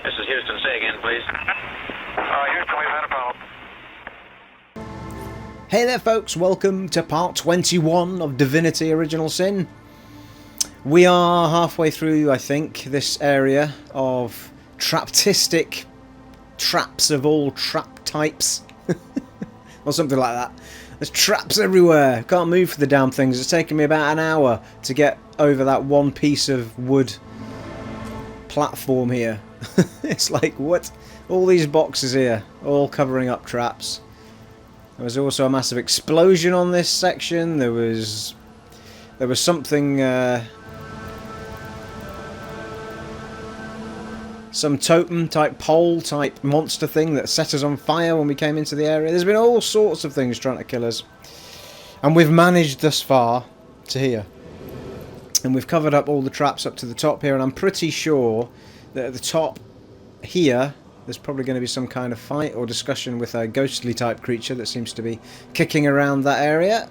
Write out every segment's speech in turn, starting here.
This is Houston. Say again, please. Houston, we've had a problem. Hey there folks, welcome to part 21 of Divinity Original Sin. We are halfway through, I think, this area of traptistic traps of all trap types. Or something like that. There's traps everywhere. Can't move for the damn things. It's taken me about an hour to get over that one piece of wood platform here. It's like, what? All these boxes here, all covering up traps. There was also a massive explosion on this section. There was something, some totem type pole type monster thing that set us on fire when we came into the area. There's been all sorts of things trying to kill us, and we've managed thus far to here. And we've covered up all the traps up to the top here, and I'm pretty sure that at the top here there's probably going to be some kind of fight or discussion with a ghostly type creature that seems to be kicking around that area.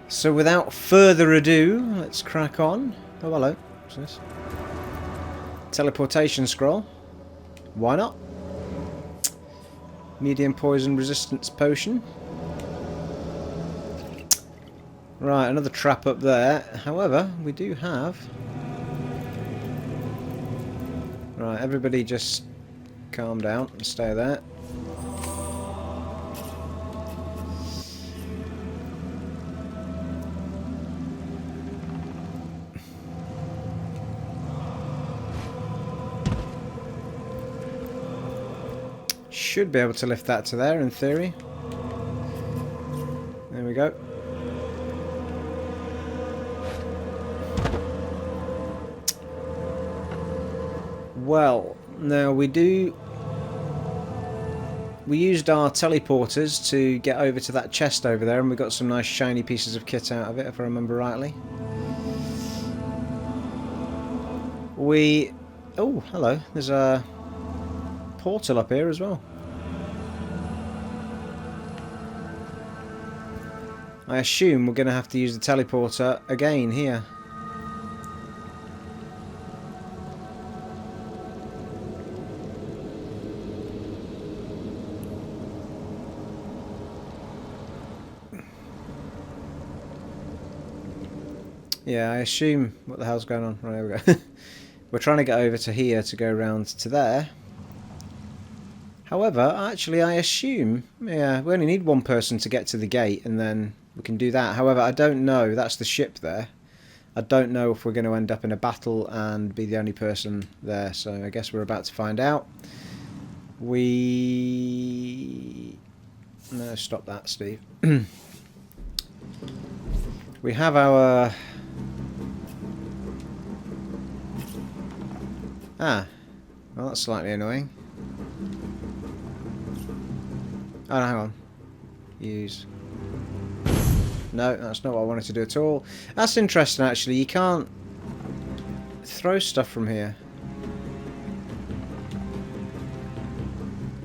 So without further ado, let's crack on. Oh, hello. What's this? Teleportation scroll. Why not? Medium poison resistance potion. Right, another trap up there. However, we do have... Right, everybody just calm down and stay there. Should be able to lift that to there in theory. There we go. Well, now we used our teleporters to get over to that chest over there, and we got some nice shiny pieces of kit out of it, if I remember rightly. Oh, hello. There's a portal up here as well. I assume we're going to have to use the teleporter again here. Yeah, I assume... What the hell's going on? Right, there we go. We're trying to get over to here to go round to there. However, actually I assume... Yeah, we only need one person to get to the gate and then we can do that. However, I don't know. That's the ship there. I don't know if we're going to end up in a battle and be the only person there. So I guess we're about to find out. No, stop that, Steve. We have our... Ah, well that's slightly annoying. Oh no, hang on. Use. No, that's not what I wanted to do at all. That's interesting actually, you can't throw stuff from here.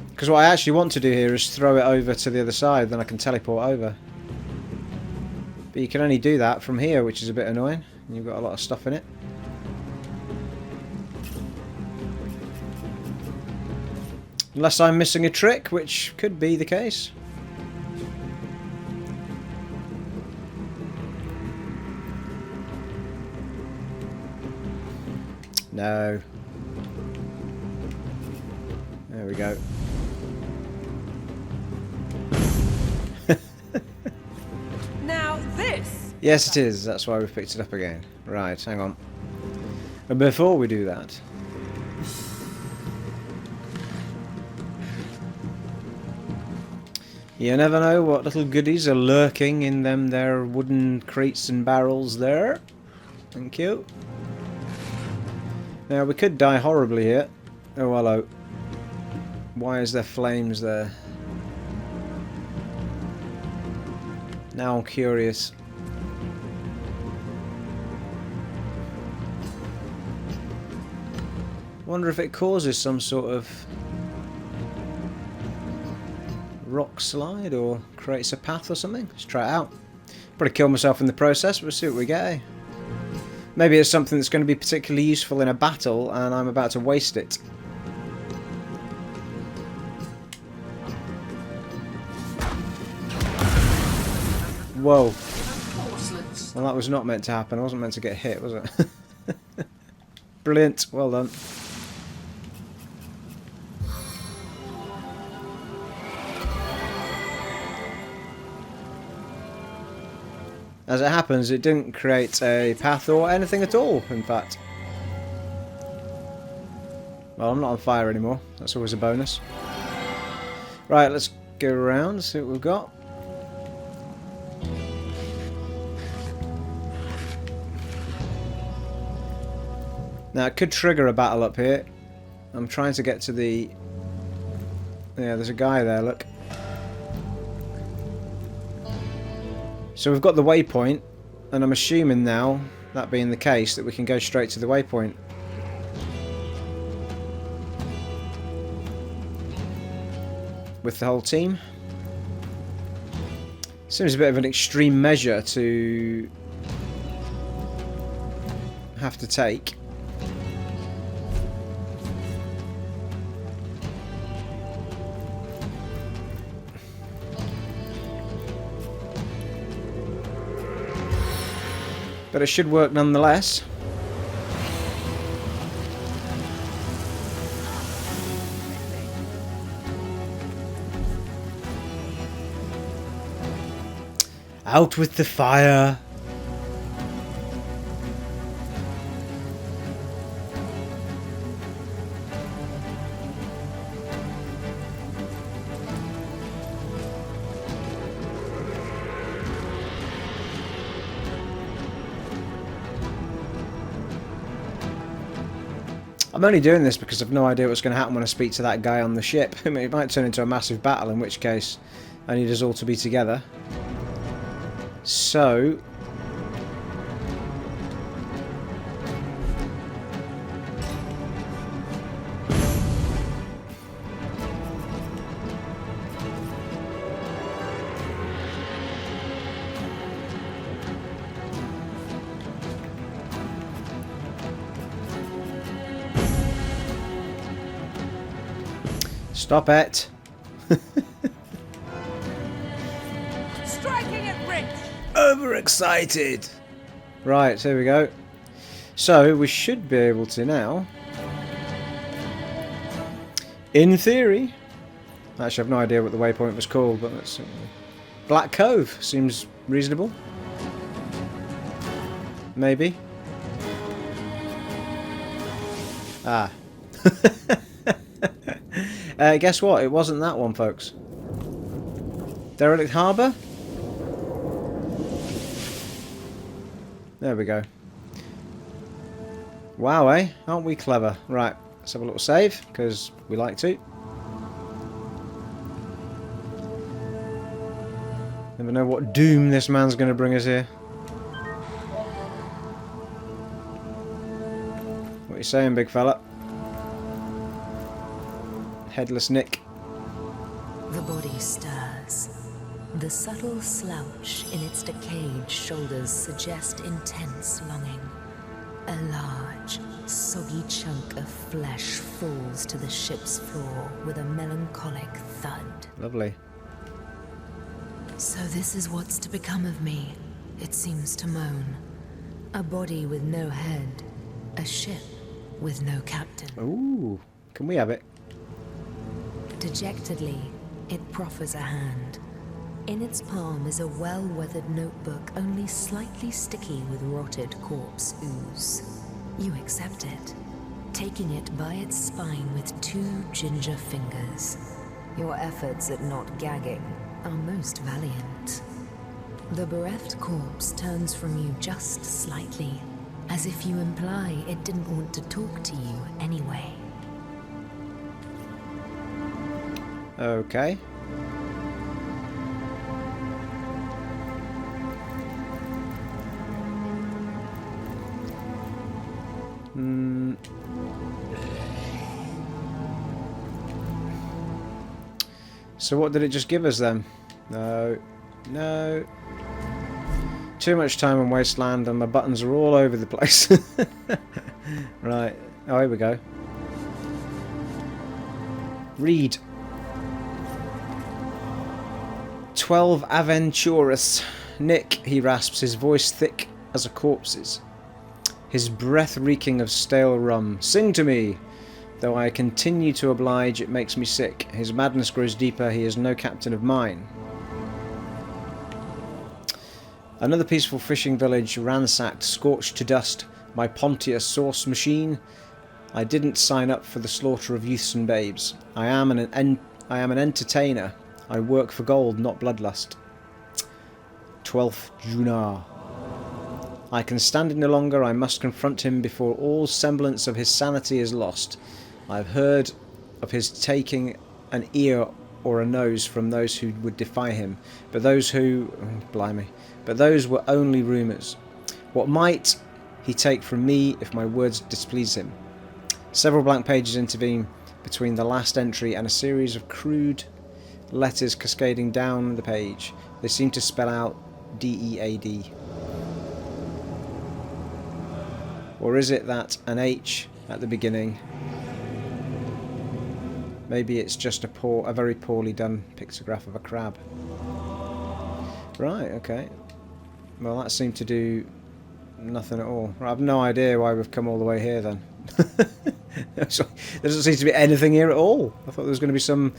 Because what I actually want to do here is throw it over to the other side, then I can teleport over. But you can only do that from here, which is a bit annoying. And you've got a lot of stuff in it. Unless I'm missing a trick, which could be the case. No. There we go. Now this! Yes, it is. That's why we've picked it up again. Right, hang on. But before we do that... You never know what little goodies are lurking in them there wooden crates and barrels there. Thank you. Now, we could die horribly here. Oh, hello. Why is there flames there? Now I'm curious. Wonder if it causes some sort of rock slide or creates a path or something. Let's try it out. Probably kill myself in the process, but we'll see what we get, eh? Maybe it's something that's going to be particularly useful in a battle, and I'm about to waste it. Whoa. Well, that was not meant to happen. I wasn't meant to get hit, was it? Brilliant. Well done. As it happens, it didn't create a path or anything at all, in fact. Well, I'm not on fire anymore. That's always a bonus. Right, let's go around and see what we've got. Now, it could trigger a battle up here. I'm trying to get to the... Yeah, there's a guy there, look. So we've got the waypoint, and I'm assuming now, that being the case, that we can go straight to the waypoint. With the whole team. Seems a bit of an extreme measure to have to take. But it should work nonetheless. Out with the fire! I'm only doing this because I've no idea what's going to happen when I speak to that guy on the ship. I mean, it might turn into a massive battle, in which case I need us all to be together. So... Stop it! Striking it rich! Overexcited! Right, here we go. So, we should be able to now... In theory... Actually, I've no idea what the waypoint was called, but let's see. Black Cove seems reasonable. Maybe. Ah. Guess what? It wasn't that one, folks. Derelict Harbour? There we go. Wow, eh? Aren't we clever? Right, let's have a little save, because we like to. Never know what doom this man's going to bring us here. What are you saying, big fella? Headless Nick. The body stirs. The subtle slouch in its decayed shoulders suggest intense longing. A large, soggy chunk of flesh falls to the ship's floor with a melancholic thud. Lovely. So this is what's to become of me, it seems to moan. A body with no head. A ship with no captain. Ooh, can we have it? Dejectedly, it proffers a hand. In its palm is a well-weathered notebook, only slightly sticky with rotted corpse ooze. You accept it, taking it by its spine with 2 ginger fingers. Your efforts at not gagging are most valiant. The bereft corpse turns from you just slightly, as if you imply it didn't want to talk to you anyway. Okay. So what did it just give us then? No. No. Too much time on Wasteland and my buttons are all over the place. Right. Oh, here we go. Read. 12 Aventuras. Nick, he rasps, his voice thick as a corpse's. His breath reeking of stale rum. Sing to me! Though I continue to oblige, it makes me sick. His madness grows deeper, he is no captain of mine. Another peaceful fishing village ransacked, scorched to dust. My Pontius sauce machine. I didn't sign up for the slaughter of youths and babes. I am an entertainer. I work for gold, not bloodlust. 12th Junar. I can stand it no longer. I must confront him before all semblance of his sanity is lost. I have heard of his taking an ear or a nose from those who would defy him, but those were only rumours. What might he take from me if my words displease him? Several blank pages intervene between the last entry and a series of crude letters cascading down the page. They seem to spell out DEAD. Or is it that an H at the beginning? Maybe it's just a very poorly done pictograph of a crab. Right, okay. Well, that seemed to do nothing at all. I have no idea why we've come all the way here then. There doesn't seem to be anything here at all. I thought there was going to be some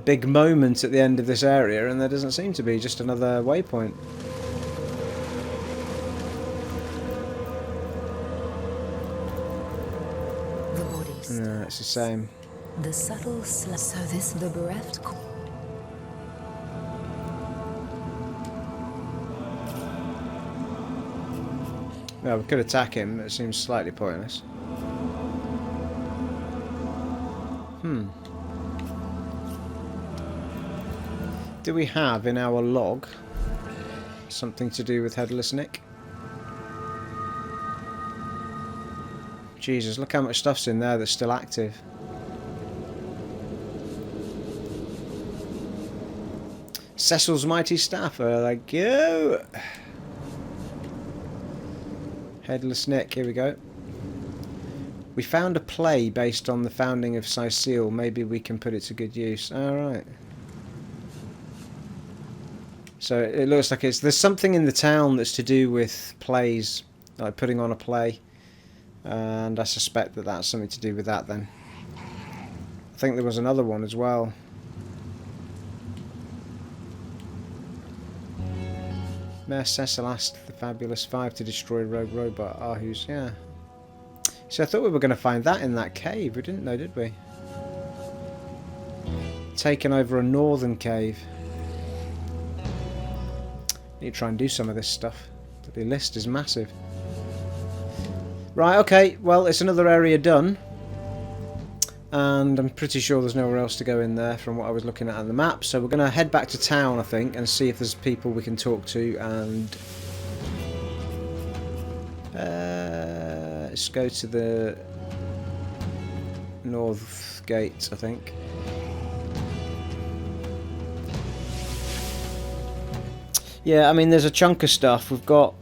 big moment at the end of this area, and there doesn't seem to be. Just another waypoint. The body Yeah, it's the same. The subtle so this the bereft. Well, we could attack him, but it seems slightly pointless. Do we have in our log something to do with Headless Nick? Jesus, look how much stuff's in there that's still active. Cecil's mighty staff, there they go. Headless Nick, here we go. We found a play based on the founding of Cyseal. Maybe we can put it to good use. Alright. So it looks like there's something in the town that's to do with plays, like putting on a play. And I suspect that that's something to do with that then. I think there was another one as well. Mayor Cecil asked the Fabulous Five to destroy Rogue Robot Ahu's, yeah. So I thought we were going to find that in that cave. We didn't know, did we? Taken over a northern cave. Need to try and do some of this stuff. The list is massive. Right, okay, well, it's another area done. And I'm pretty sure there's nowhere else to go in there from what I was looking at on the map. So we're going to head back to town, I think, and see if there's people we can talk to. And let's go to the north gate, I think. Yeah, I mean, there's a chunk of stuff. We've got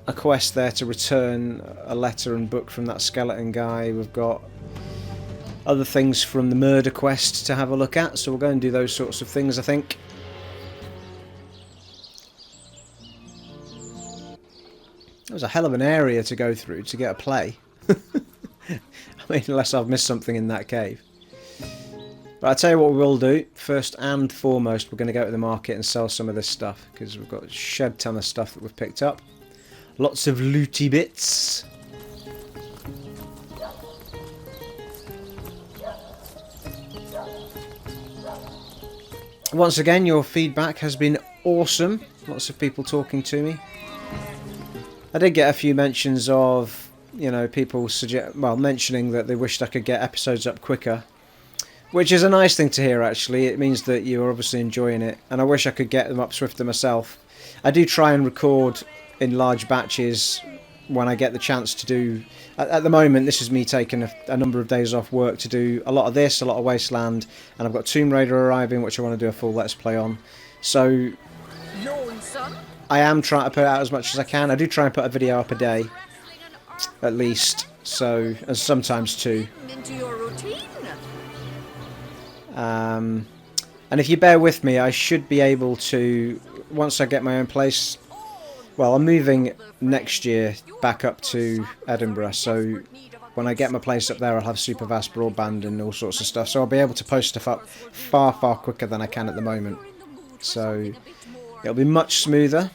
a quest there to return a letter and book from that skeleton guy. We've got other things from the murder quest to have a look at, so we'll go and do those sorts of things, I think. That was a hell of an area to go through to get a play. I mean, unless I've missed something in that cave. But I'll tell you what we will do. First and foremost, we're going to go to the market and sell some of this stuff, because we've got a shed ton of stuff that we've picked up. Lots of looty bits. Once again, your feedback has been awesome. Lots of people talking to me. I did get a few mentions of, you know, people mentioning that they wished I could get episodes up quicker. Which is a nice thing to hear, actually. It means that you're obviously enjoying it. And I wish I could get them up swifter myself. I do try and record in large batches when I get the chance to do... At the moment, this is me taking a number of days off work to do a lot of this, a lot of Wasteland. And I've got Tomb Raider arriving, which I want to do a full Let's Play on. So Lonesome? I am trying to put out as much as I can. I do try and put a video up a day, at least. So, and sometimes two. Into your routine? And if you bear with me, I should be able to, once I get my own place, well, I'm moving next year back up to Edinburgh, so when I get my place up there, I'll have super fast broadband and all sorts of stuff, so I'll be able to post stuff up far, far quicker than I can at the moment. So it'll be much smoother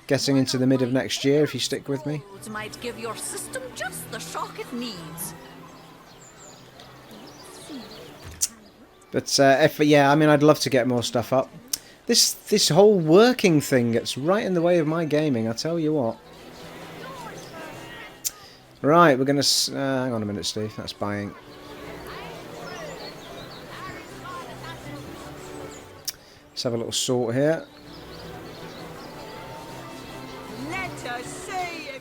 getting into the mid of next year if you stick with me. Might give your system just the shock it needs. But yeah, I mean, I'd love to get more stuff up. This whole working thing gets right in the way of my gaming, I tell you what. Right, we're gonna hang on a minute, Steve. That's buying. Let's have a little sort here.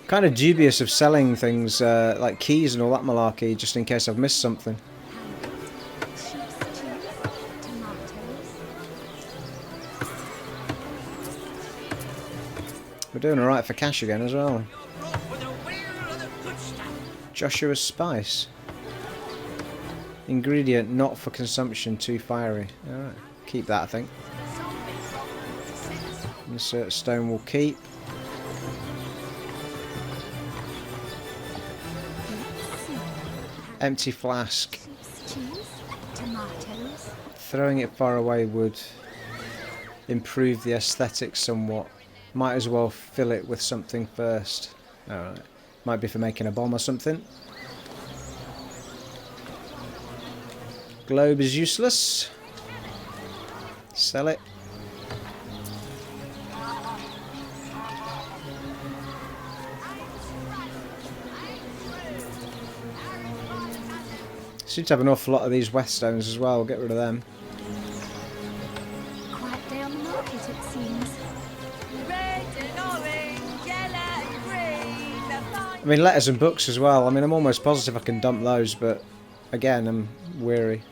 Kind of dubious of selling things like keys and all that malarkey, just in case I've missed something. We're doing alright for cash again as well. Joshua's spice. Ingredient not for consumption, too fiery. Alright, keep that I think. Insert stone will keep. Empty flask. Throwing it far away would improve the aesthetics somewhat. Might as well fill it with something first. Alright. Might be for making a bomb or something. Globe is useless. Sell it. Seem to have an awful lot of these whetstones as well. We'll get rid of them. Quite down the market, it seems. I mean, letters and books as well. I mean, I'm almost positive I can dump those, but again, I'm weary.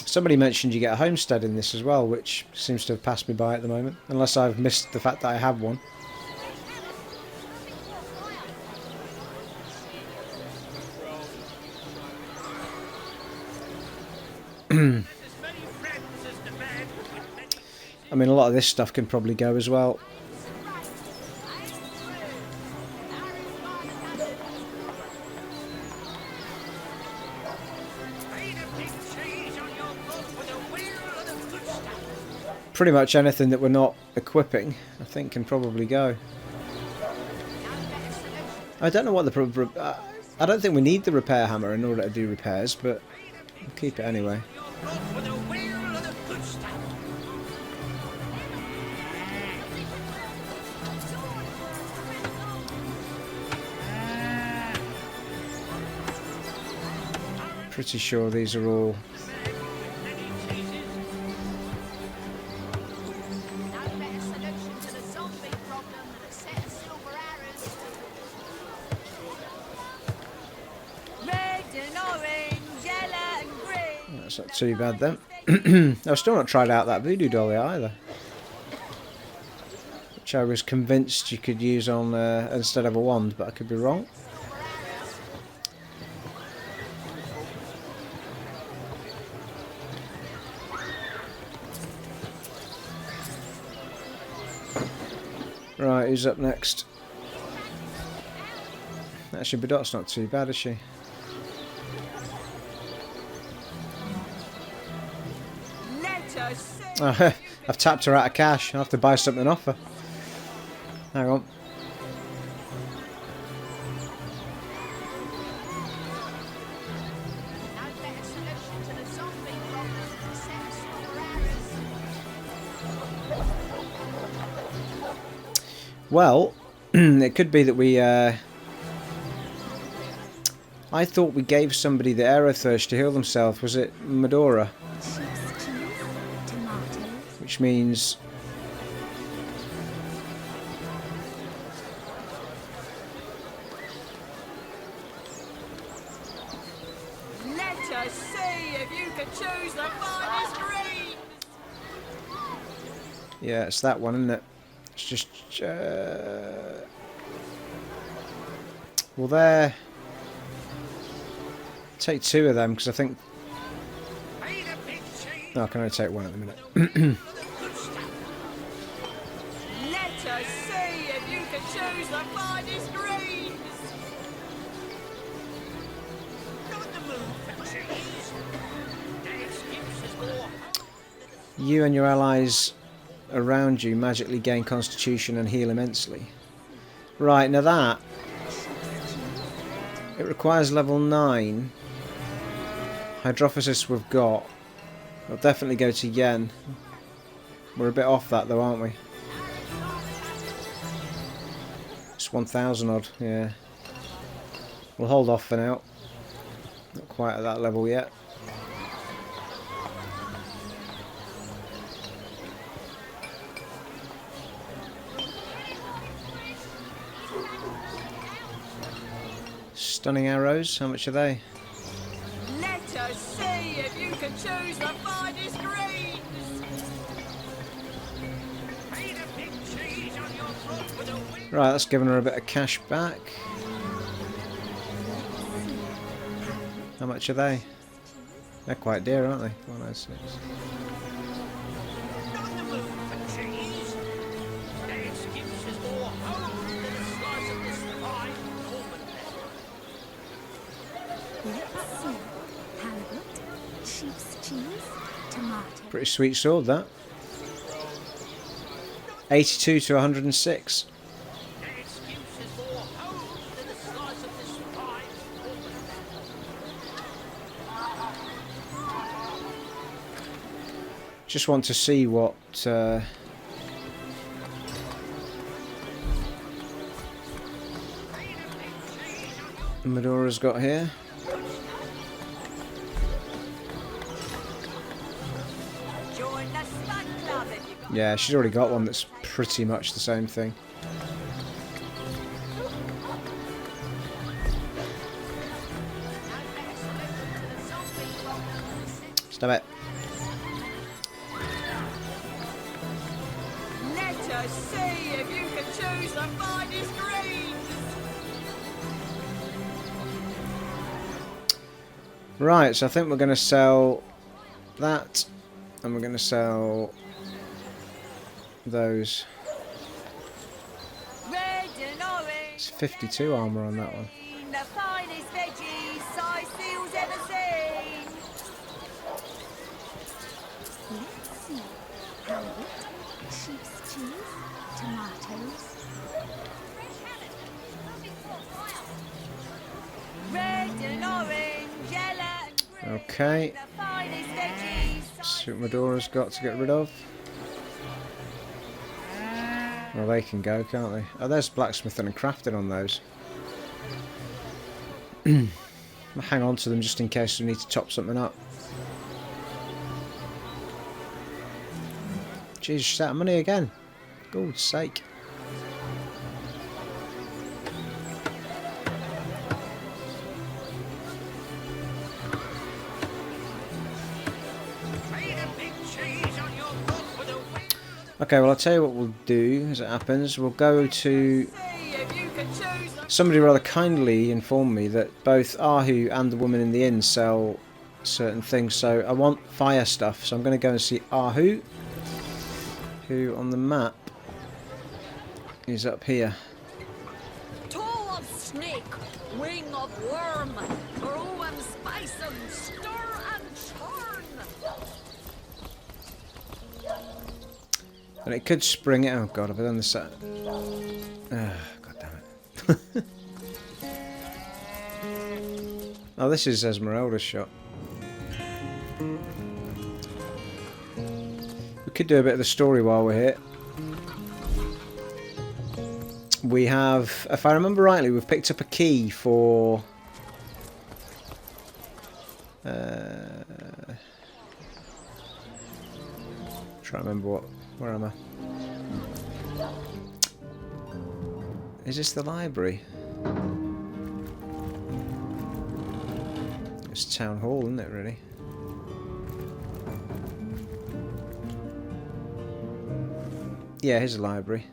Somebody mentioned you get a homestead in this as well, which seems to have passed me by at the moment, unless I've missed the fact that I have one. I mean, a lot of this stuff can probably go as well. Pretty much anything that we're not equipping, I think, can probably go. I don't know what the... I don't think we need the repair hammer in order to do repairs, but we'll keep it anyway. Pretty sure these are all... That's not too bad then. I've still not tried out that voodoo dolly either, which I was convinced you could use on instead of a wand, but I could be wrong. Right, who's up next? Actually, Bedot's not too bad, is she? I've tapped her out of cash. I'll have to buy something off her. Hang on. Well, it could be that we... I thought we gave somebody the Aerothirst to heal themselves. Was it Medora? Which means... Let us see if you can choose the finest green. Yeah, it's that one, isn't it? It's just... well, there... Take 2 of them, because I think... No, I can only take 1 at the minute. Let us see if you can choose the finest greens. Not the mood for cheese. The excuse is more. You and your allies around you magically gain constitution and heal immensely. Right, now that... It requires level 9. Hydrophysis we've got. I'll definitely go to Yen. We're a bit off that though, aren't we? It's 1,000 odd, yeah. We'll hold off for now. Not quite at that level yet. Stunning arrows, how much are they? Let us see if you can choose the finest greens. Made a big cheese on your front with a whip. Right, that's giving her a bit of cash back. How much are they? They're quite dear, aren't they? 106. Not the mood for cheese. The excuse is more home than a slice of this fine Norman leather. Let's see. Halibut, sheep's cheese, tomato. Pretty sweet sword, that. 82 to 106. The excuse is more home than a slice of this fine Norman leather. Just want to see what Medora's got here. Join the stud club if you got. Yeah, she's already got one that's pretty much the same thing. Stop it. Let us see if you can choose the finest greens. Right, so I think we're going to sell that, and we're going to sell those. Red and orange. It's 52 armour on that one. The finest veggies Cyseal's ever seen. Let's see. Halibut, sheep's cheese, tomatoes. Red and orange, yellow and green. Okay, The finest veggies. see what Medora's got to get rid of. Well, they can go, can't they? Oh, there's blacksmithing and crafting on those. I'll hang on to them just in case we need to top something up. Jeez, she's out of money again. God's sake. Made a big cheese on your front with a whip. Okay, well, I'll tell you what we'll do as it happens. We'll go to... See if you can choose the Somebody rather kindly informed me that both Ahu and the woman in the inn sell certain things, so I want fire stuff, so I'm going to go and see Ahu, who on the map is up here. toe of snake, wing of worm, brew and spice and stir and churn. And it could spring it. Oh god, have I done this? God damn it. Oh, this is Esmeralda's shot. We could do a bit of the story while we're here. We have, if I remember rightly, we've picked up a key for... trying to remember what... Where am I? Is this the library? It's town hall, isn't it, really? Yeah, here's a library.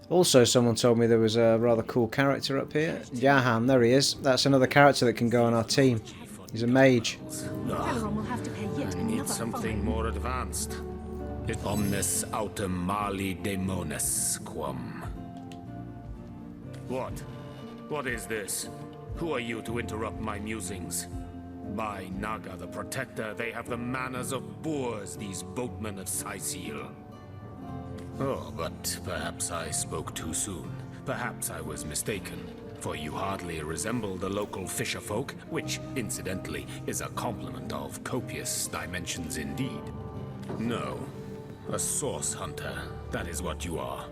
Also, someone told me there was a rather cool character up here. Jahan, there he is. That's another character that can go on our team. He's a mage. Celeron will have to pay yet I another need something fine. more advanced. Omnis autem mali demonis quam. What? What is this? Who are you to interrupt my musings? By Naga the Protector, they have the manners of boors, these boatmen of Cyseal. Oh, but perhaps I spoke too soon. Perhaps I was mistaken, for you hardly resemble the local fisherfolk, which, incidentally, is a compliment of copious dimensions indeed. No, a source hunter, that is what you are.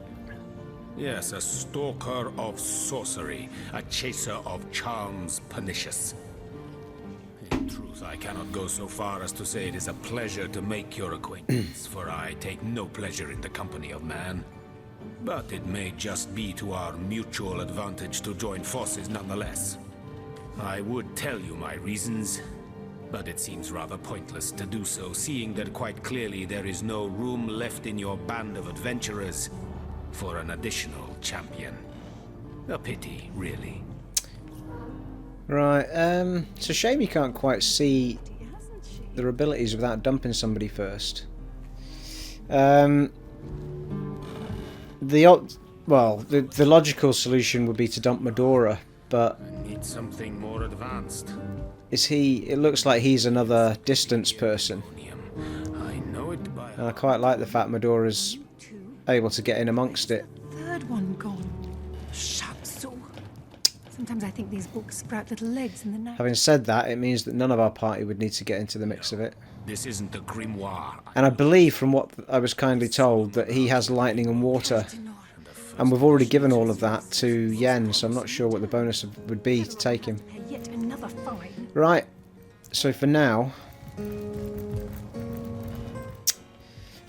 Yes, a stalker of sorcery, a chaser of charms pernicious. In truth, I cannot go so far as to say it is a pleasure to make your acquaintance, for I take no pleasure in the company of man. But it may just be to our mutual advantage to join forces nonetheless. I would tell you my reasons, but it seems rather pointless to do so, seeing that quite clearly there is no room left in your band of adventurers for an additional champion. A pity, really. Right, it's a shame you can't quite see their abilities without dumping somebody first. The logical solution would be to dump Medora, but I need something more advanced. is he? It looks like he's another distance person, I know it by and I quite like the fact Medora's able to get in amongst it. Third one gone. Shatsu. Sometimes I think these books sprout little legs in the night. Having said that, it means that none of our party would need to get into the mix of it. This isn't a grimoire. And I believe, from what I was kindly told, that he has lightning and water. And we've already given all of that to Yen, so I'm not sure what the bonus would be to take him. Pay yet another fine. Right, so for now,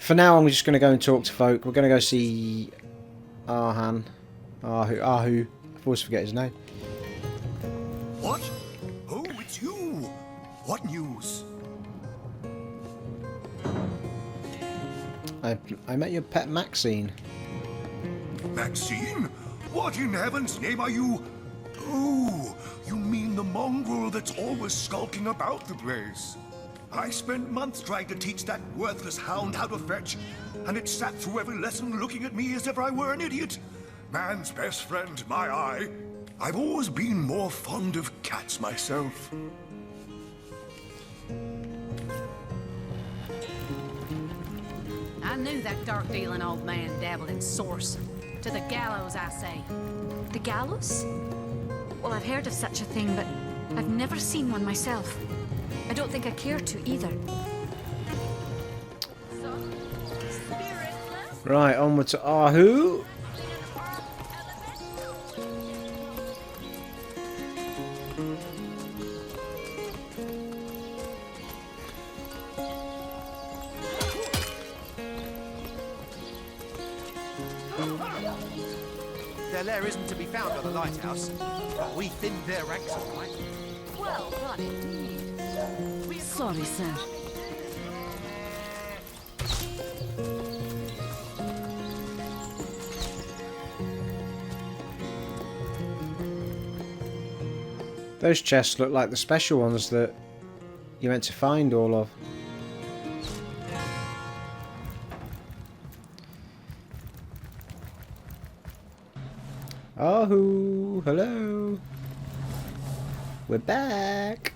I'm just going to go and talk to folk. We're going to go see Ahu. I always forget his name. What? Oh, it's you! What news? I met your pet Maxine. Maxine? What in heaven's name are you? Oh, you mean the mongrel that's always skulking about the place. I spent months trying to teach that worthless hound how to fetch, and it sat through every lesson looking at me as if I were an idiot. Man's best friend, my eye. I've always been more fond of cats myself. I knew that dark-dealing old man dabbled in source. To the gallows, I say. The gallows? Well, I've heard of such a thing, but I've never seen one myself. I don't think I care to either. Right, onward to Ahu. Their lair isn't to be found on the lighthouse, but we thinned their ranks all right. Well, buddy. Sorry, sir. Those chests look like the special ones that you meant to find all of. Ahu, hello. We're back.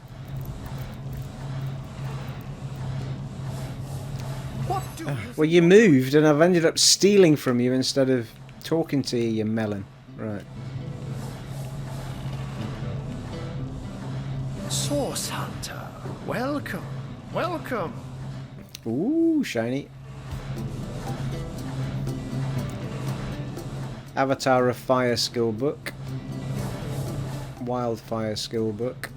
What do you Well, you moved and I've ended up stealing from you instead of talking to you, you melon. Right. Source Hunter, welcome, welcome. Ooh, shiny. Avatar of Fire skill book. Wildfire skill book.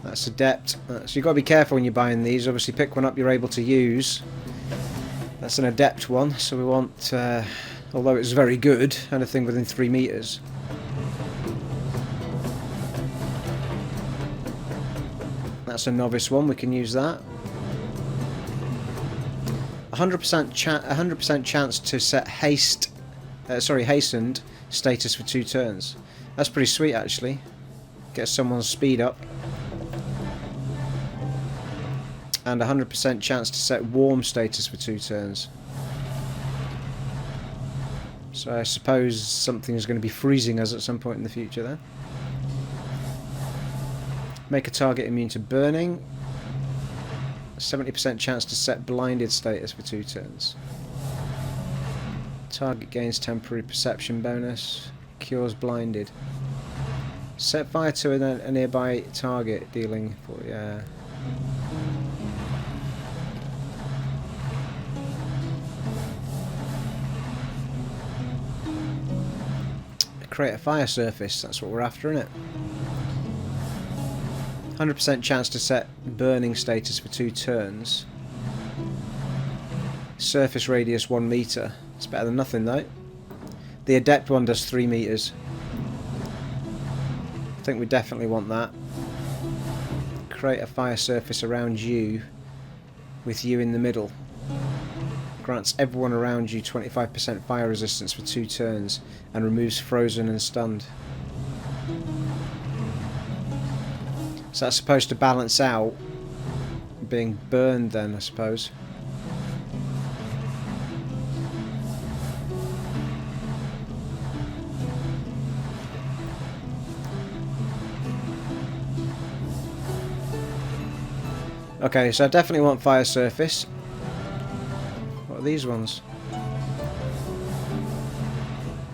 That's Adept. So you've got to be careful when you're buying these. Obviously pick one up you're able to use. That's an Adept one, so we want, although it's very good, anything within 3 meters. That's a novice one, we can use that. 100% chance to set hastened status for 2 turns. That's pretty sweet actually. Get someone's speed up. And 100% chance to set warm status for 2 turns. So I suppose something's going to be freezing us at some point in the future then. Make a target immune to burning. 70% chance to set blinded status for 2 turns. Target gains temporary perception bonus. Cures blinded. Set fire to a nearby target, dealing for yeah. Create a fire surface. That's what we're after, isn't it? 100% chance to set burning status for 2 turns. Surface radius 1 meter. It's better than nothing though. The adept one does 3 meters. I think we definitely want that. Create a fire surface around you with you in the middle. Grants everyone around you 25% fire resistance for 2 turns and removes frozen and stunned. So that's supposed to balance out being burned then, I suppose. Okay, so I definitely want fire surface. What are these ones? I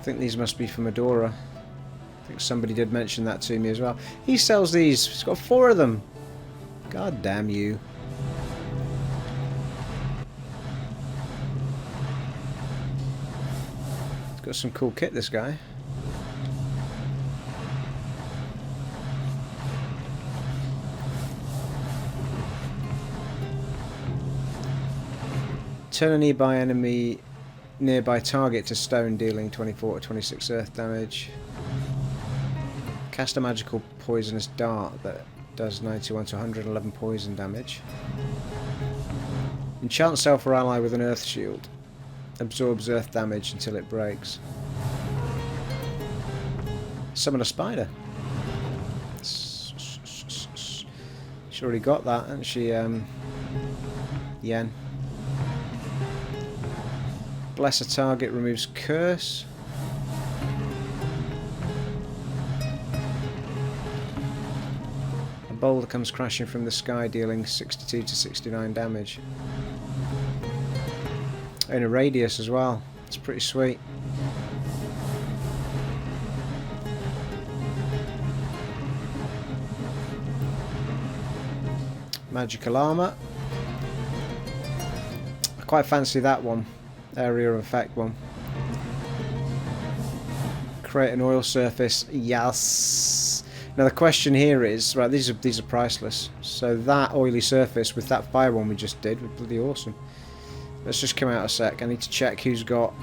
think these must be for Medora. I think somebody did mention that to me as well. He sells these. He's got 4 of them. God damn you. He's got some cool kit, this guy. Turn a nearby target to stone, dealing 24 to 26 earth damage. Cast a magical poisonous dart that does 91 to 111 poison damage. Enchant self or ally with an earth shield. Absorbs earth damage until it breaks. Summon a spider. She's already got that, hasn't she, Yen? Bless a target, removes curse. A boulder comes crashing from the sky, dealing 62 to 69 damage. In a radius as well. It's pretty sweet. Magical armor. I quite fancy that one. Area of effect one. Create an oil surface. Yes. Now the question here is, right, these are priceless. So that oily surface with that fire one we just did was bloody awesome. Let's just come out a sec. I need to check who's got.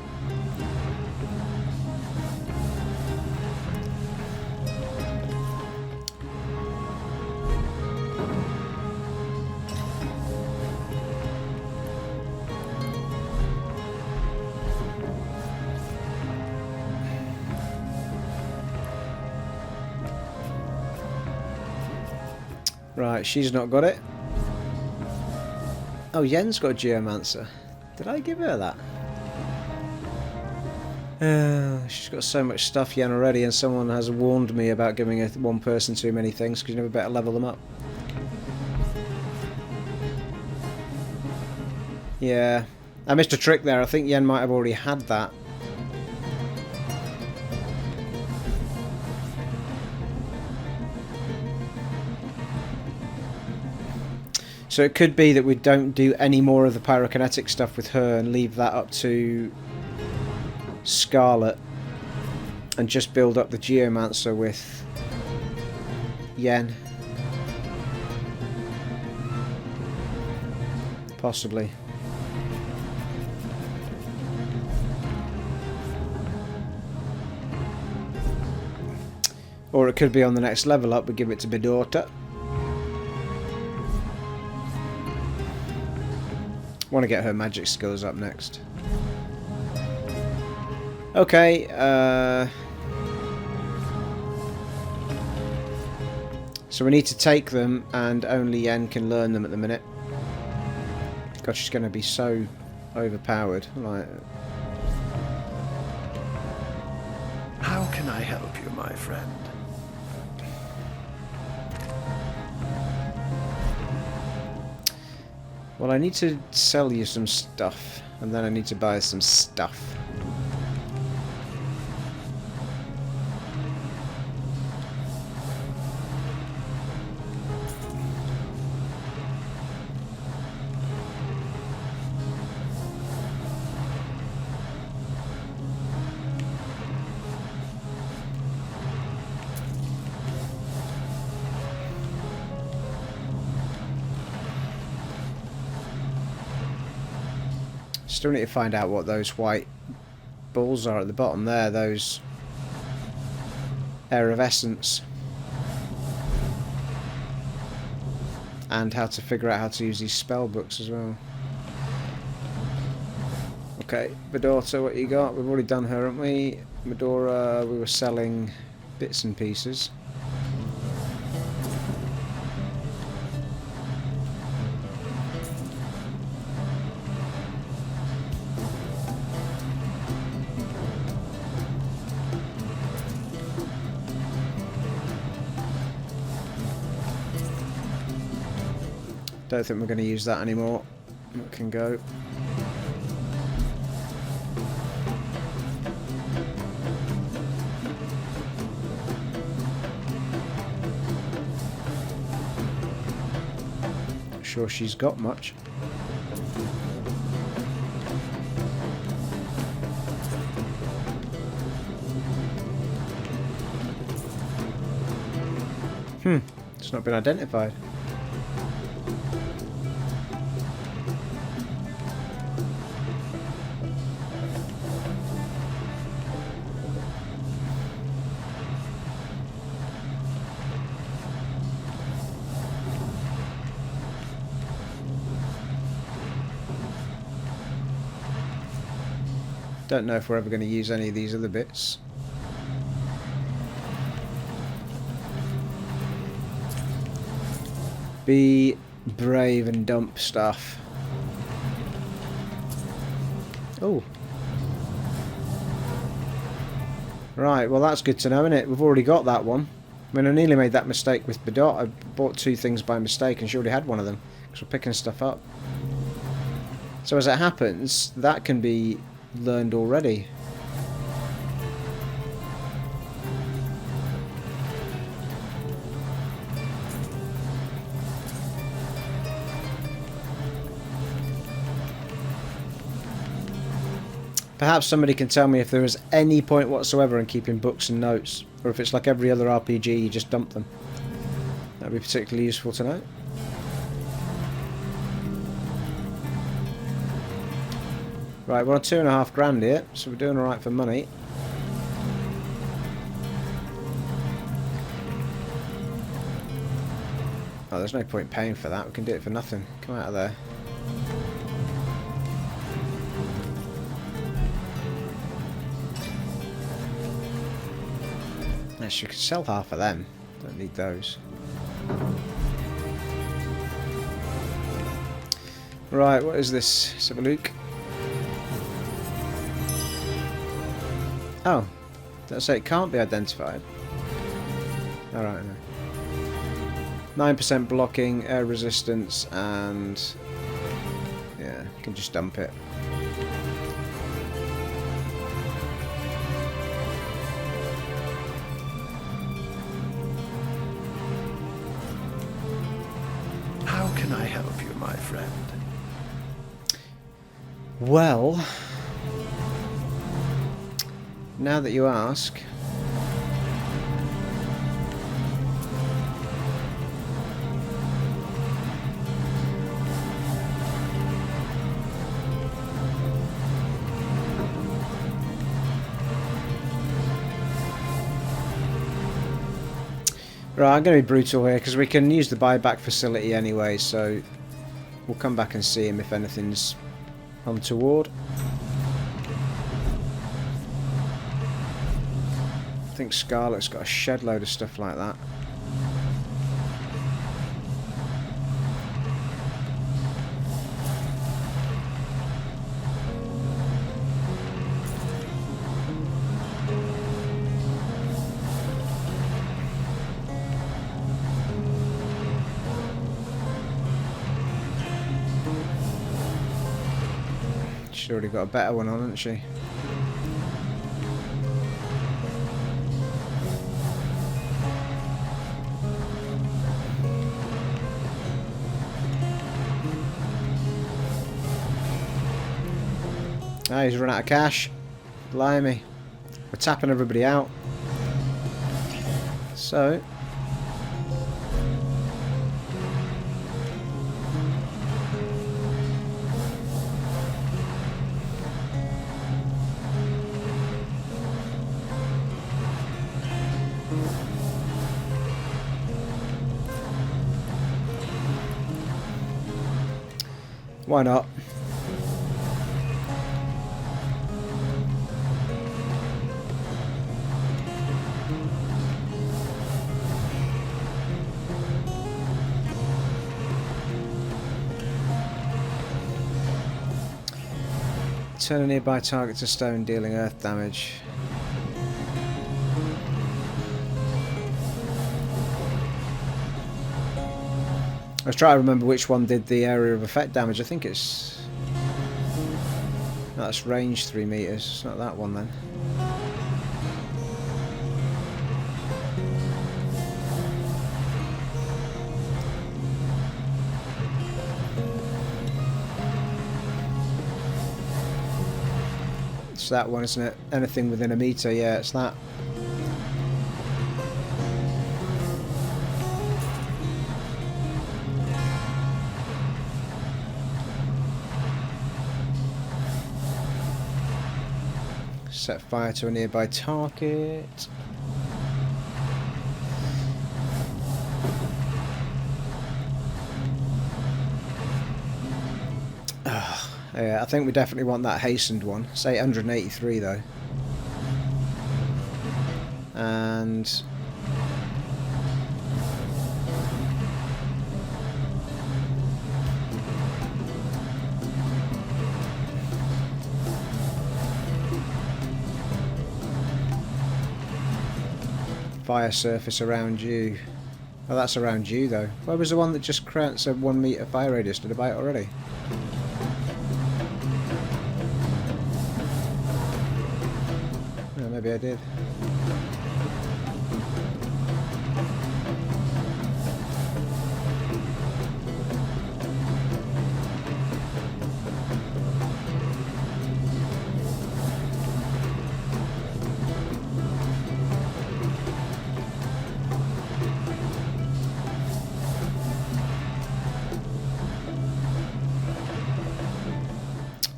Right, she's not got it. Oh, Yen's got a Geomancer. Did I give her that? She's got so much stuff, Yen, already, and someone has warned me about giving one person too many things, because you never better level them up. Yeah. I missed a trick there. I think Yen might have already had that. So it could be that we don't do any more of the pyrokinetic stuff with her and leave that up to Scarlet and just build up the Geomancer with Yen. Possibly. Or it could be on the next level up, we give it to Bidorta. Want to get her magic skills up next. Okay, so we need to take them, and only Yen can learn them at the minute. God, she's going to be so overpowered. Like, how can I help you, my friend? well, I need to sell you some stuff, and then I need to buy some stuff. Still need to find out what those white balls are at the bottom there, those air of essence. And how to figure out how to use these spell books as well. Okay, Bedorta, what you got? We've already done her, haven't we? Medora, we were selling bits and pieces. Don't think we're going to use that anymore. It can go. Not sure she's got much. It's not been identified. Don't know if we're ever going to use any of these other bits. Be brave and dump stuff. Oh. Right, well that's good to know, isn't it? We've already got that one. I mean, I nearly made that mistake with Bedot. I bought two things by mistake and she already had one of them. Because we're picking stuff up. So as it happens, that can be learned already. Perhaps somebody can tell me if there is any point whatsoever in keeping books and notes, or if it's like every other RPG, you just dump them. That would be particularly useful to know. Right, we're on $2.5 grand here, so we're doing alright for money. Oh, there's no point paying for that, we can do it for nothing. Come out of there. Yes, you could sell half of them. Don't need those. Right, what is this? Let's have a look. Oh, did I say it can't be identified? Alright, no. 9% blocking, air resistance, and yeah, you can just dump it. How can I help you, my friend? Well, now that you ask, right, I'm going to be brutal here because we can use the buyback facility anyway, so we'll come back and see him if anything's untoward. I think Scarlet's got a shed load of stuff like that. She's already got a better one on, hasn't she? Ah, he's run out of cash. Blimey. We're tapping everybody out. So... why not? Turn a nearby target to stone, dealing earth damage. I was trying to remember which one did the area of effect damage. I think it's... That's range 3 meters. It's not that one then. It's that one, isn't it? Anything within a meter, yeah, it's that. Set fire to a nearby target. Yeah, I think we definitely want that hastened one. It's 883 though. And... fire surface around you. Oh, that's around you though. Where was the one that just grants a 1 meter fire radius? Did I buy it already? Oh, maybe I did.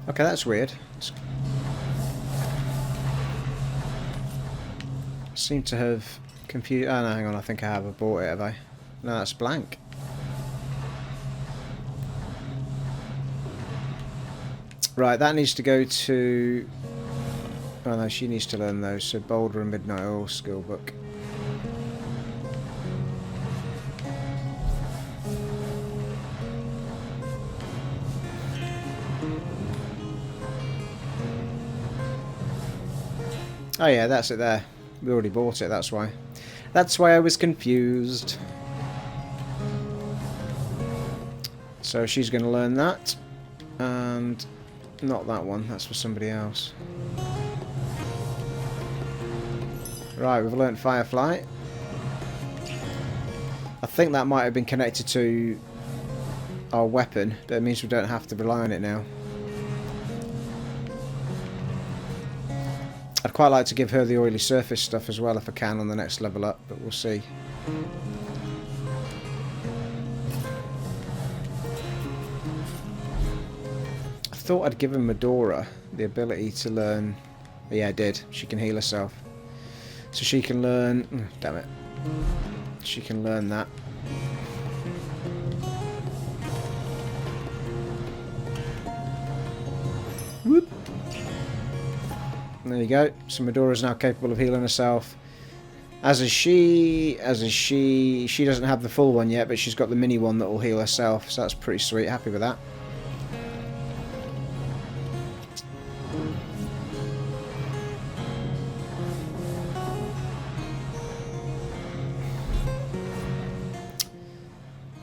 Okay, that's weird. Seem to have confused. Oh no, hang on. I think I have. I bought it, have I? No, that's blank. Right, that needs to go to... Oh no, she needs to learn those. So Boulder and Midnight Oil skill book. Oh yeah, that's it there. We already bought it, that's why. That's why I was confused. So she's going to learn that. And not that one, that's for somebody else. Right, we've learnt Firefly. I think that might have been connected to our weapon, but it means we don't have to rely on it now. I'd quite like to give her the oily surface stuff as well if I can on the next level up, but we'll see. I thought I'd given Medora the ability to learn... Yeah, I did. She can heal herself. So she can learn... damn it. She can learn that. Whoop. There you go. So Medora's now capable of healing herself. As is she. She doesn't have the full one yet, but she's got the mini one that will heal herself. So that's pretty sweet. Happy with that.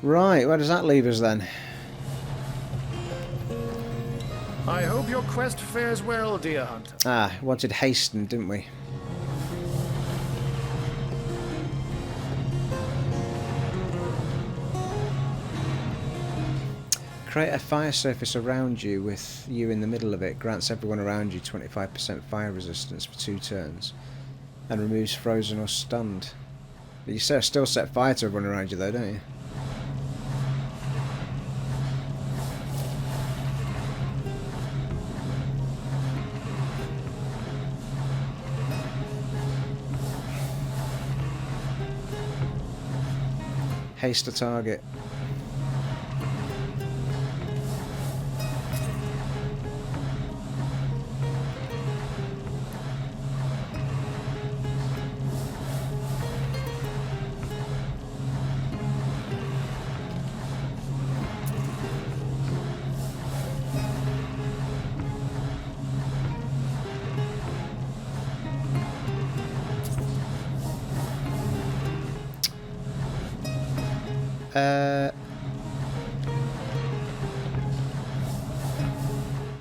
Right, where does that leave us then? I hope your quest fares well, dear hunter. Ah, wanted hasten, didn't we? Create a fire surface around you with you in the middle of it. Grants everyone around you 25% fire resistance for 2 turns. And removes frozen or stunned. But you still set fire to everyone around you though, don't you? Haste a target.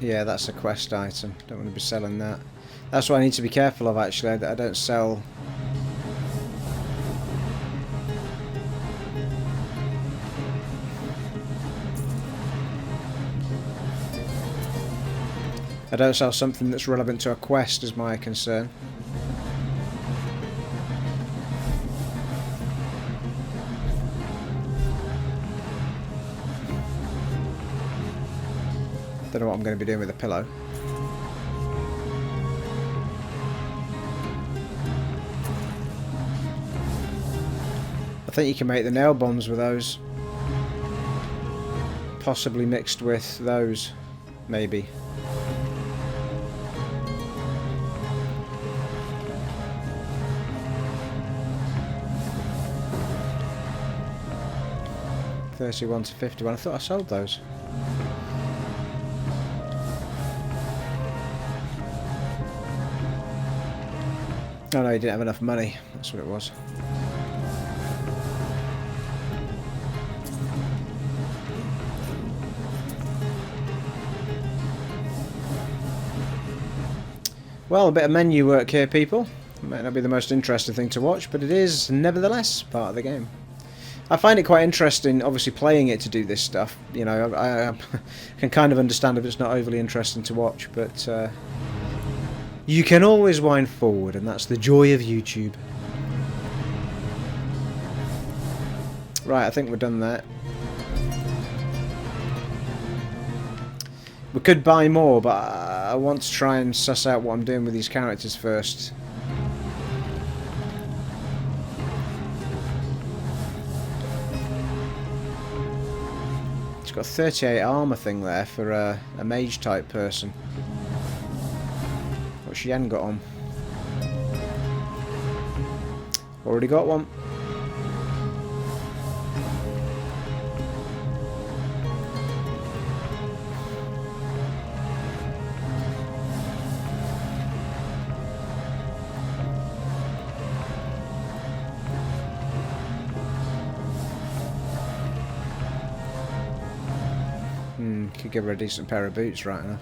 Yeah, that's a quest item. Don't want to be selling that. That's what I need to be careful of, actually. I don't sell... I don't sell something that's relevant to a quest, is my concern. Don't know what I'm going to be doing with a pillow. I think you can make the nail bombs with those. Possibly mixed with those, maybe. $31 to $51. I thought I sold those. Oh no, you didn't have enough money. That's what it was. Well, a bit of menu work here, people. It might not be the most interesting thing to watch, but it is nevertheless part of the game. I find it quite interesting, obviously, playing it to do this stuff. You know, I can kind of understand if it's not overly interesting to watch, but you can always wind forward, and that's the joy of YouTube. Right, I think we're done there. We could buy more, but I want to try and suss out what I'm doing with these characters first. It's got a 38 armour thing there for a mage type person. What's Yen got on? Already got one. Could give her a decent pair of boots right now.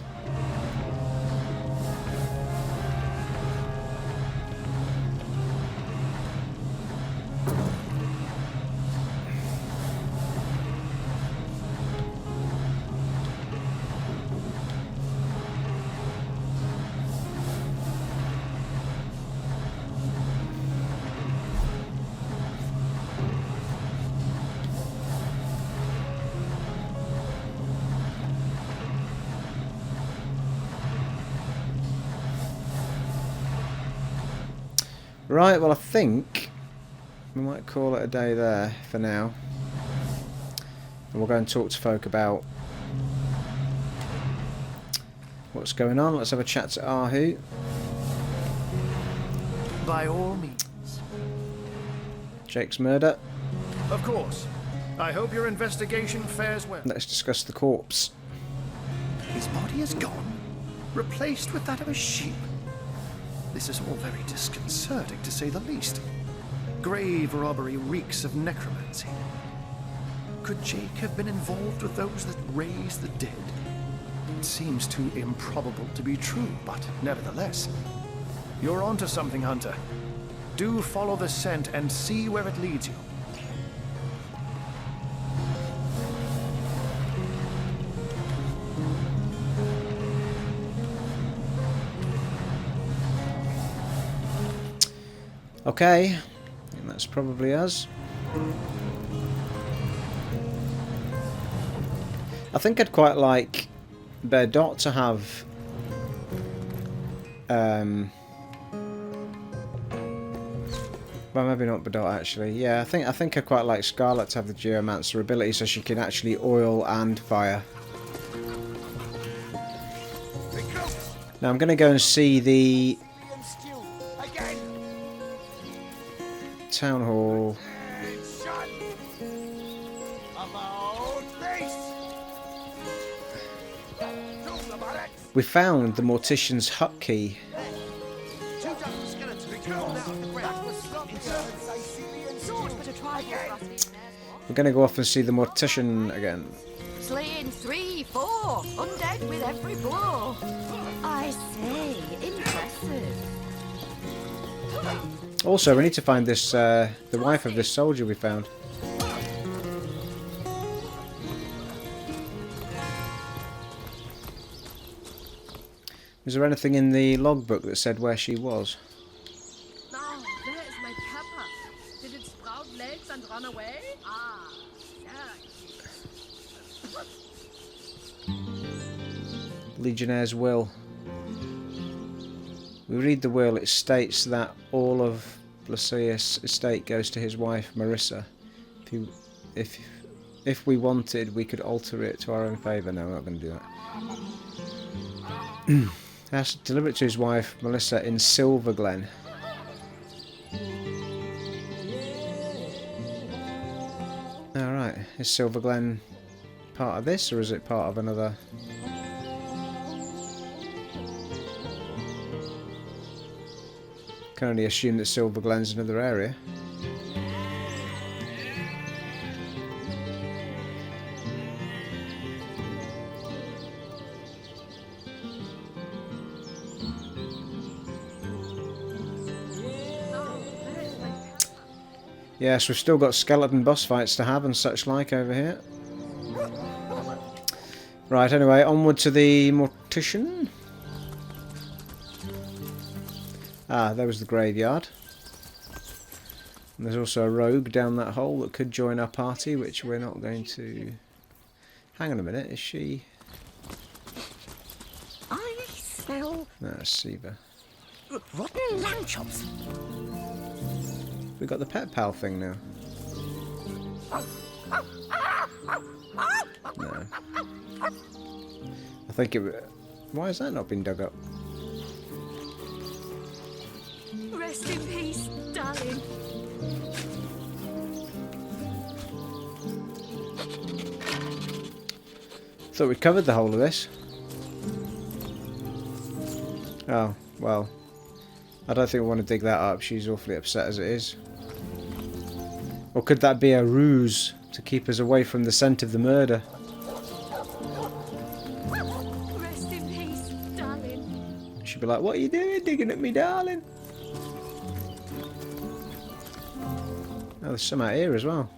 Right, well I think we might call it a day there for now. And we'll go and talk to folk about what's going on. Let's have a chat to Ahu. By all means. Jake's murder. Of course. I hope your investigation fares well. Let's discuss the corpse. His body is gone, replaced with that of a sheep. This is all very disconcerting, to say the least. Grave robbery reeks of necromancy. Could Jake have been involved with those that raise the dead? It seems too improbable to be true, but nevertheless. You're onto something, Hunter. Do follow the scent and see where it leads you. Okay, and that's probably us. I think I'd quite like Bear Dot to have well, maybe not Bedot actually. Yeah, I think I quite like Scarlet to have the Geomancer ability so she can actually oil and fire. Now I'm going to go and see the Town Hall. We found the mortician's hut key. We're going to go off and see the mortician again. Slaying 3, 4, undead with every blow. I say, impressive. Also, we need to find this, the wife of this soldier we found. Was there anything in the logbook that said where she was? Now, where is my kappa? Did it sprout legs and run away? Ah, yeah. Legionnaire's will. We read the will. It states that all of Blasius' estate goes to his wife Marissa. If we wanted, we could alter it to our own favour. No, we're not going to do that. He has to deliver it to his wife Melissa in Silverglen. Alright, is Silverglen part of this or is it part of another? Can only assume that Silverglen's another area. Yes, we've still got skeleton boss fights to have and such like over here. Right, anyway, onward to the mortician. Ah, there was the graveyard. And there's also a rogue down that hole that could join our party, which we're not going to... Hang on a minute, is she... I smell... No, it's Siva. rotten lamb chops. We got the pet pal thing now. No. I think it... Why has that not been dug up? Rest in peace, darling. Thought we covered the whole of this. Oh, well. I don't think we want to dig that up. She's awfully upset as it is. Or could that be a ruse to keep us away from the scent of the murder? Rest in peace, darling. She'd be like, what are you doing digging at me, darling? Oh, there's some out here as well.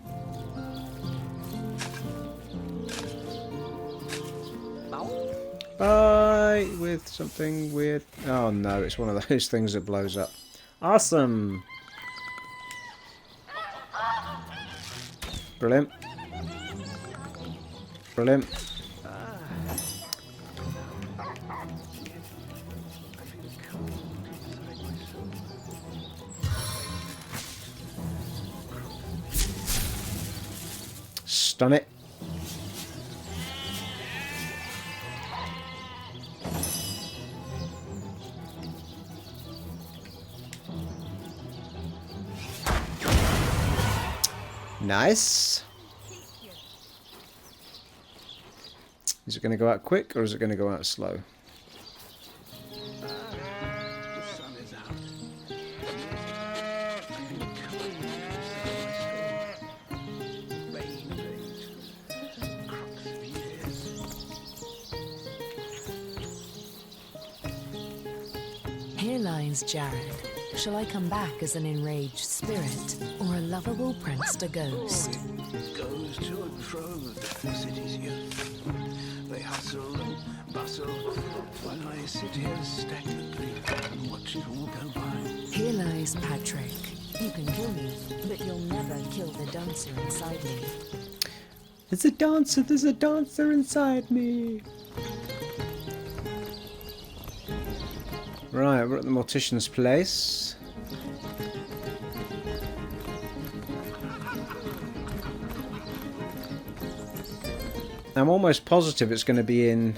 Bye! With something weird. Oh no, it's one of those things that blows up. Awesome! Brilliant. Brilliant. Stun it. Nice. Is it going to go out quick or is it going to go out slow? Here lies Jared. Shall I come back as an enraged spirit, or a lovable prankster ghost? Goes to and fro the city's youth. They hustle and bustle, while I sit here stagnantly and watch it all go by. Here lies Patrick. You can kill me, but you'll never kill the dancer inside me. There's a dancer inside me. Right, we're at the mortician's place. I'm almost positive it's going to be in...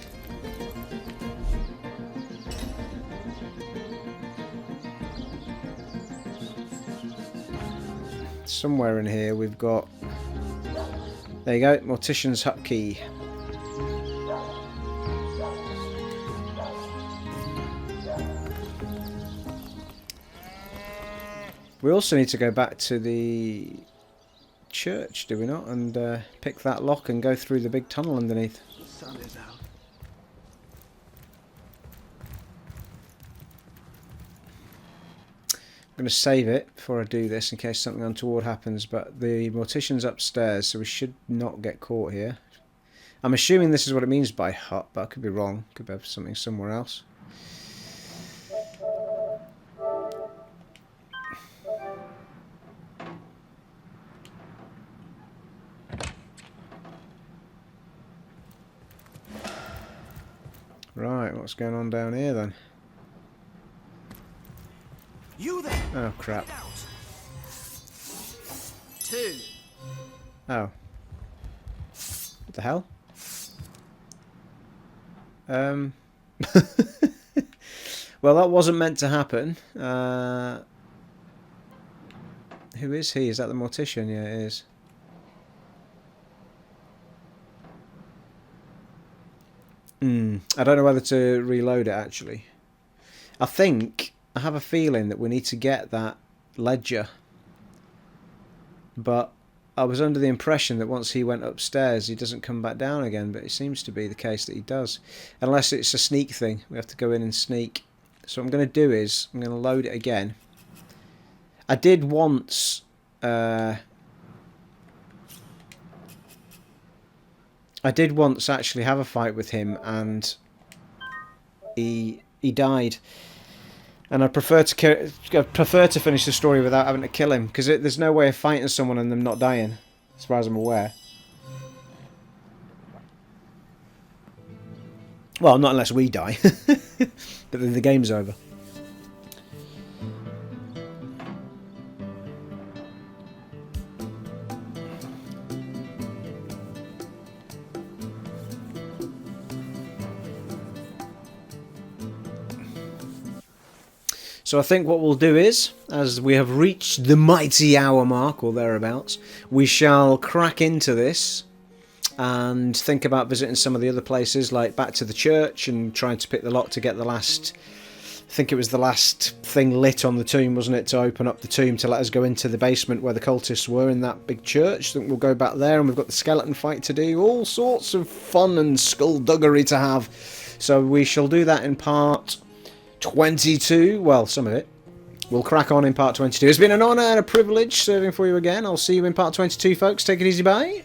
somewhere in here we've got... there you go, mortician's hut key. We also need to go back to the church, do we not? And pick that lock and go through the big tunnel underneath. The sun is out. I'm going to save it before I do this in case something untoward happens, but the mortician's upstairs, so we should not get caught here. I'm assuming this is what it means by hut, but I could be wrong. Could have something somewhere else. Right, what's going on down here then? You there? Oh crap. 2. Oh. What the hell? Well, that wasn't meant to happen. Who is he? Is that the mortician? Yeah, it is. I don't know whether to reload it actually. I have a feeling that we need to get that ledger. But I was under the impression that once he went upstairs he doesn't come back down again, but it seems to be the case that he does. Unless it's a sneak thing. We have to go in and sneak. So what I'm going to do is I'm going to load it again. I did once actually have a fight with him, and he died. And I prefer to finish the story without having to kill him, because there's no way of fighting someone and them not dying, as far as I'm aware. Well, not unless we die, but then the game's over. So I think what we'll do is, as we have reached the mighty hour mark, or thereabouts, we shall crack into this and think about visiting some of the other places, like back to the church and trying to pick the lock to get the last... I think it was the last thing lit on the tomb, wasn't it, to open up the tomb to let us go into the basement where the cultists were in that big church. I think we'll go back there, and we've got the skeleton fight to do, all sorts of fun and skullduggery to have. So we shall do that in part 22, well, some of it. We'll crack on in part 22. It's been an honour and a privilege serving for you again. I'll see you in part 22, folks. Take it easy, bye.